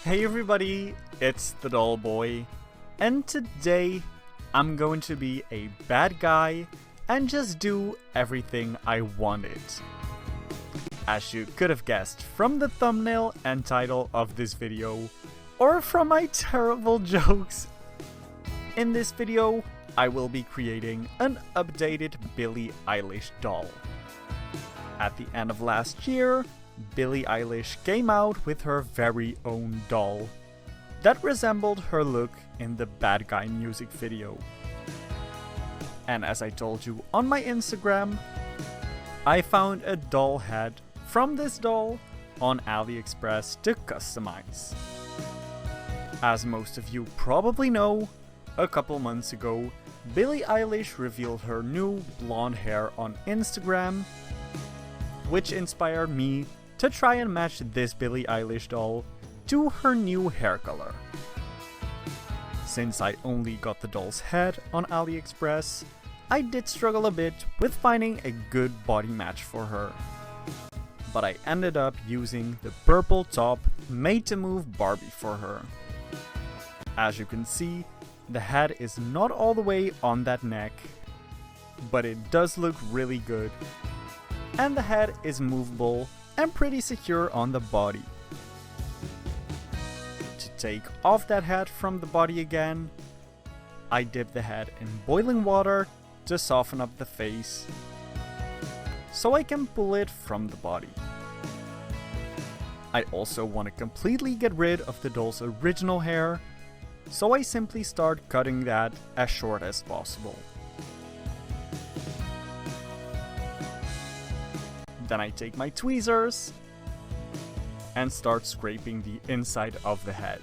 Hey everybody, it's the Doll Boy, and today I'm going to be a bad guy and just do everything I wanted. As you could have guessed from the thumbnail and title of this video, or from my terrible jokes. In this video, I will be creating an updated Billie Eilish doll. At the end of last year, Billie Eilish came out with her very own doll that resembled her look in the Bad Guy music video. And as I told you on my Instagram, I found a doll head from this doll on AliExpress to customize. As most of you probably know, a couple months ago, Billie Eilish revealed her new blonde hair on Instagram, which inspired me to try and match this Billie Eilish doll to her new hair color. Since I only got the doll's head on AliExpress, I did struggle a bit with finding a good body match for her. But I ended up using the purple top made to move Barbie for her. As you can see, the head is not all the way on that neck, but it does look really good. And the head is movable and pretty secure on the body. To take off that head from the body again, I dip the head in boiling water to soften up the face, so I can pull it from the body. I also want to completely get rid of the doll's original hair, so I simply start cutting that as short as possible. Then I take my tweezers and start scraping the inside of the head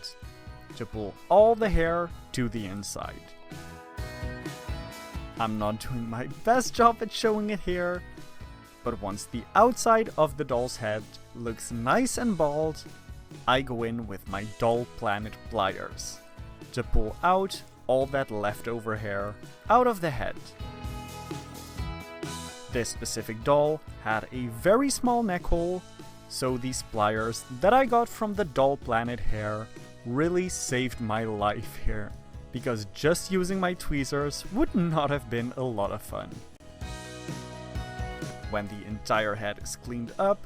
to pull all the hair to the inside. I'm not doing my best job at showing it here, but once the outside of the doll's head looks nice and bald, I go in with my Doll Planet pliers to pull out all that leftover hair out of the head. This specific doll had a very small neck hole, so these pliers that I got from the Doll Planet hair really saved my life here, because just using my tweezers would not have been a lot of fun. When the entire head is cleaned up,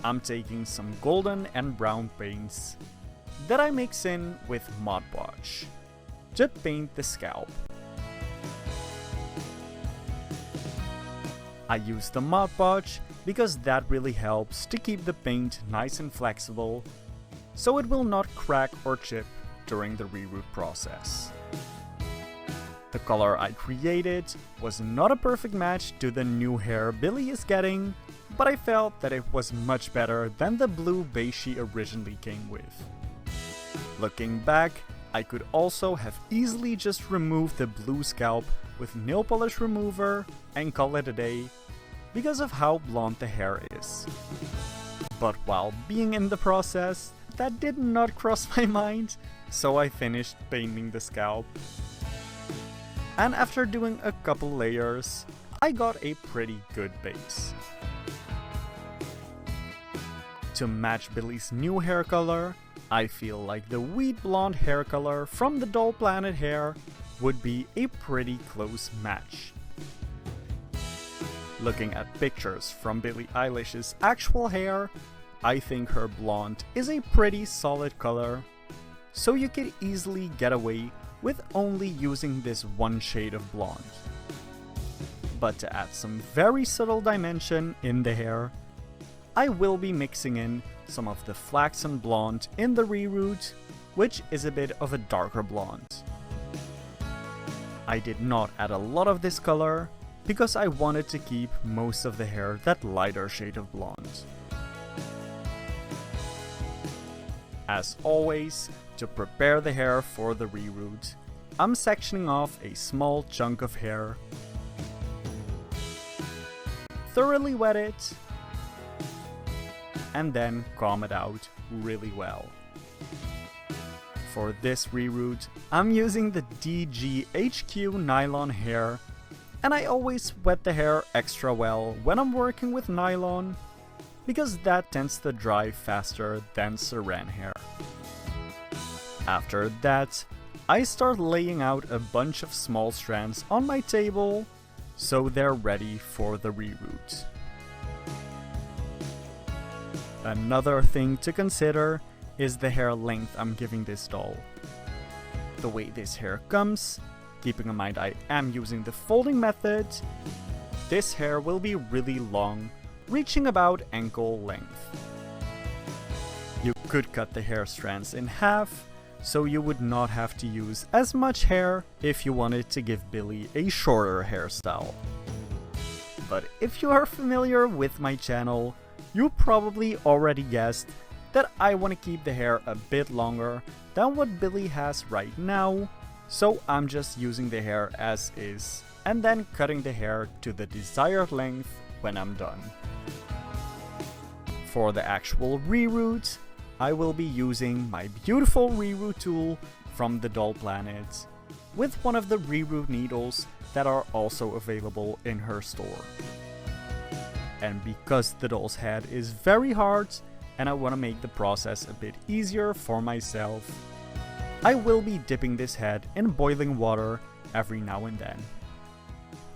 I'm taking some golden and brown paints that I mix in with Mod Podge to paint the scalp. I use the Mod Podge because that really helps to keep the paint nice and flexible, so it will not crack or chip during the reroot process. The color I created was not a perfect match to the new hair Billie is getting, but I felt that it was much better than the blue base she originally came with. Looking back, I could also have easily just removed the blue scalp with nail polish remover and call it a day, because of how blonde the hair is. But while being in the process, that did not cross my mind, so I finished painting the scalp. And after doing a couple layers, I got a pretty good base. To match Billie's new hair color, I feel like the wheat blonde hair color from the Doll Planet hair would be a pretty close match. Looking at pictures from Billie Eilish's actual hair, I think her blonde is a pretty solid color, so you could easily get away with only using this one shade of blonde. But to add some very subtle dimension in the hair, I will be mixing in some of the flaxen blonde in the Reroot, which is a bit of a darker blonde. I did not add a lot of this color, because I wanted to keep most of the hair that lighter shade of blonde. As always, to prepare the hair for the Reroot, I'm sectioning off a small chunk of hair, thoroughly wet it, and then comb it out really well. For this Reroot, I'm using the DGHQ nylon hair, and I always wet the hair extra well when I'm working with nylon, because that tends to dry faster than saran hair. After that, I start laying out a bunch of small strands on my table so they're ready for the reroot. Another thing to consider is the hair length I'm giving this doll. The way this hair comes, keeping in mind I am using the folding method, this hair will be really long, reaching about ankle length. You could cut the hair strands in half, so you would not have to use as much hair if you wanted to give Billie a shorter hairstyle. But if you are familiar with my channel, you probably already guessed that I want to keep the hair a bit longer than what Billie has right now, so I'm just using the hair as is and then cutting the hair to the desired length when I'm done. For the actual reroot, I will be using my beautiful reroot tool from the Doll Planet with one of the reroot needles that are also available in her store. And because the doll's head is very hard and I want to make the process a bit easier for myself, I will be dipping this head in boiling water every now and then.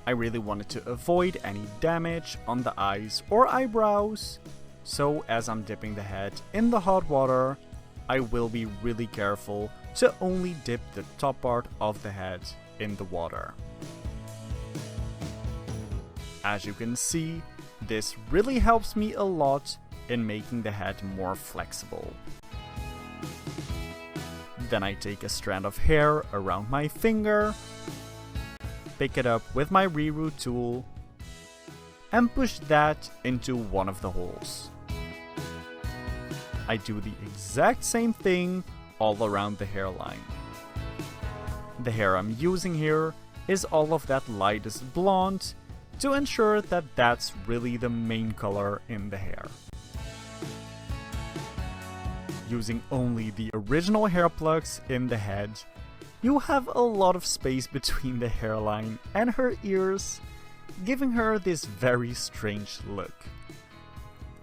I really wanted to avoid any damage on the eyes or eyebrows, so as I'm dipping the head in the hot water, I will be really careful to only dip the top part of the head in the water. As you can see, this really helps me a lot in making the head more flexible. Then I take a strand of hair around my finger, pick it up with my reroot tool, and push that into one of the holes. I do the exact same thing all around the hairline. The hair I'm using here is all of that lightest blonde to ensure that that's really the main color in the hair. Using only the original hair plugs in the head, you have a lot of space between the hairline and her ears, giving her this very strange look,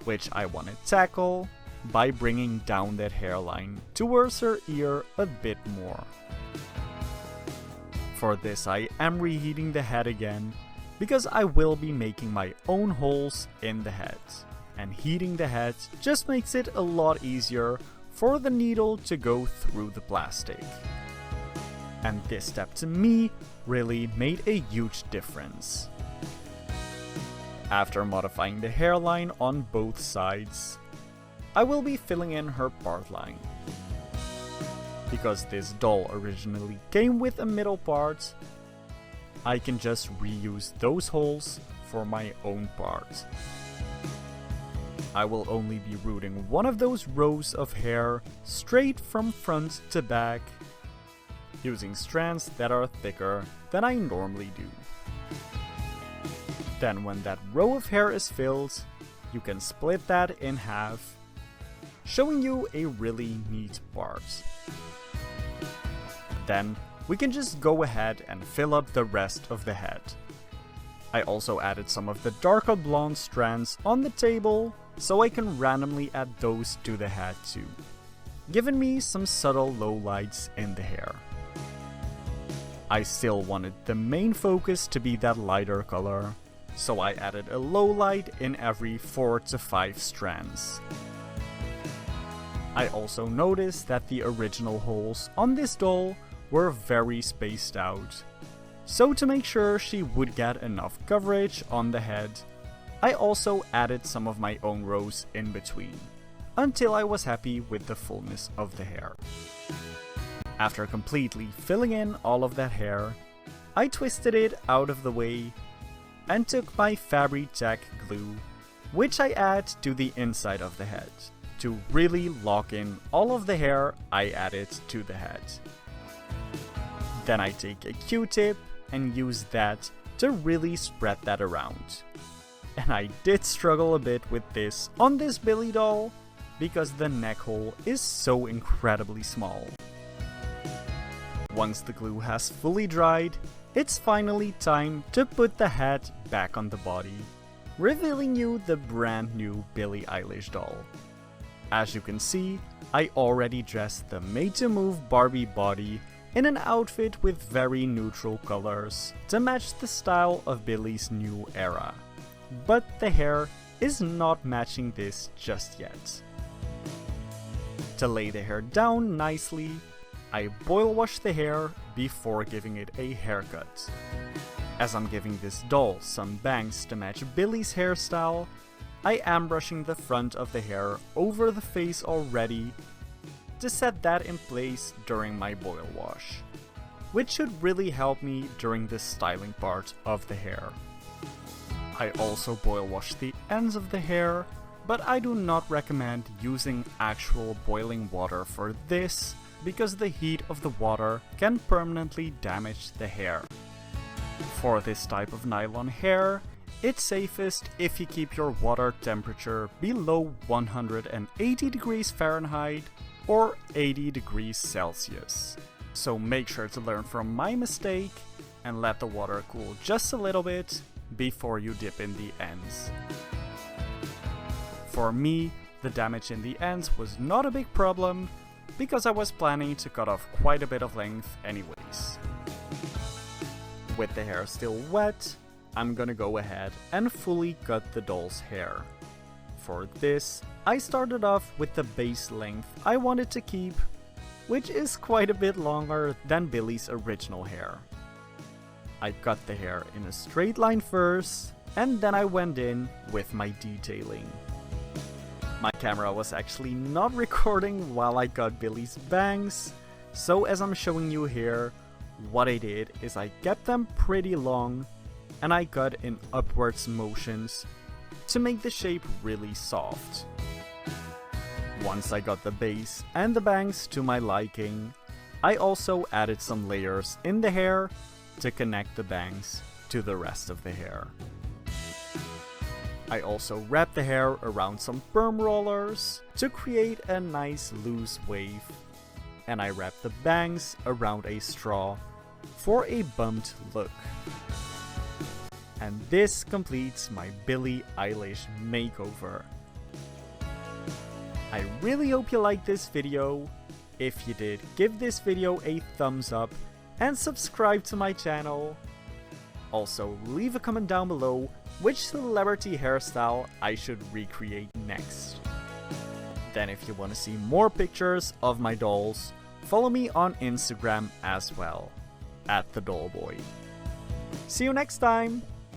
which I want to tackle by bringing down that hairline towards her ear a bit more. For this I am reheating the head again, because I will be making my own holes in the head, and heating the head just makes it a lot easier for the needle to go through the plastic. And this step to me really made a huge difference. After modifying the hairline on both sides, I will be filling in her part line. Because this doll originally came with a middle part, I can just reuse those holes for my own part. I will only be rooting one of those rows of hair straight from front to back, using strands that are thicker than I normally do. Then when that row of hair is filled, you can split that in half, showing you a really neat part. Then we can just go ahead and fill up the rest of the head. I also added some of the darker blonde strands on the table, so I can randomly add those to the head too, giving me some subtle lowlights in the hair. I still wanted the main focus to be that lighter color, so I added a lowlight in every 4 to 5 strands. I also noticed that the original holes on this doll were very spaced out, so to make sure she would get enough coverage on the head, I also added some of my own rows in between, until I was happy with the fullness of the hair. After completely filling in all of that hair, I twisted it out of the way and took my Fabri-Tac glue, which I add to the inside of the head, to really lock in all of the hair I added to the head. Then I take a Q-tip and use that to really spread that around. And I did struggle a bit with this on this Billie doll, because the neck hole is so incredibly small. Once the glue has fully dried, it's finally time to put the head back on the body, revealing you the brand new Billie Eilish doll. As you can see, I already dressed the Made to Move Barbie body in an outfit with very neutral colors to match the style of Billie's new era. But the hair is not matching this just yet. To lay the hair down nicely, I boil wash the hair before giving it a haircut. As I'm giving this doll some bangs to match Billie's hairstyle, I am brushing the front of the hair over the face already to set that in place during my boil wash, which should really help me during the styling part of the hair. I also boil wash the ends of the hair, but I do not recommend using actual boiling water for this because the heat of the water can permanently damage the hair. For this type of nylon hair, it's safest if you keep your water temperature below 180 degrees Fahrenheit or 80 degrees Celsius. So make sure to learn from my mistake and let the water cool just a little bit before you dip in the ends. For me, the damage in the ends was not a big problem because I was planning to cut off quite a bit of length anyways. With the hair still wet, I'm gonna go ahead and fully cut the doll's hair. For this, I started off with the base length I wanted to keep, which is quite a bit longer than Billie's original hair. I cut the hair in a straight line first, and then I went in with my detailing. My camera was actually not recording while I cut Billie's bangs, so as I'm showing you here, what I did is I kept them pretty long and I cut in upwards motions to make the shape really soft. Once I got the base and the bangs to my liking, I also added some layers in the hair to connect the bangs to the rest of the hair. I also wrapped the hair around some perm rollers to create a nice loose wave, and I wrapped the bangs around a straw for a bumped look. And this completes my Billie Eilish makeover. I really hope you liked this video. If you did, give this video a thumbs up and subscribe to my channel. Also, leave a comment down below which celebrity hairstyle I should recreate next. Then if you want to see more pictures of my dolls, follow me on Instagram as well, @thedollboy. See you next time!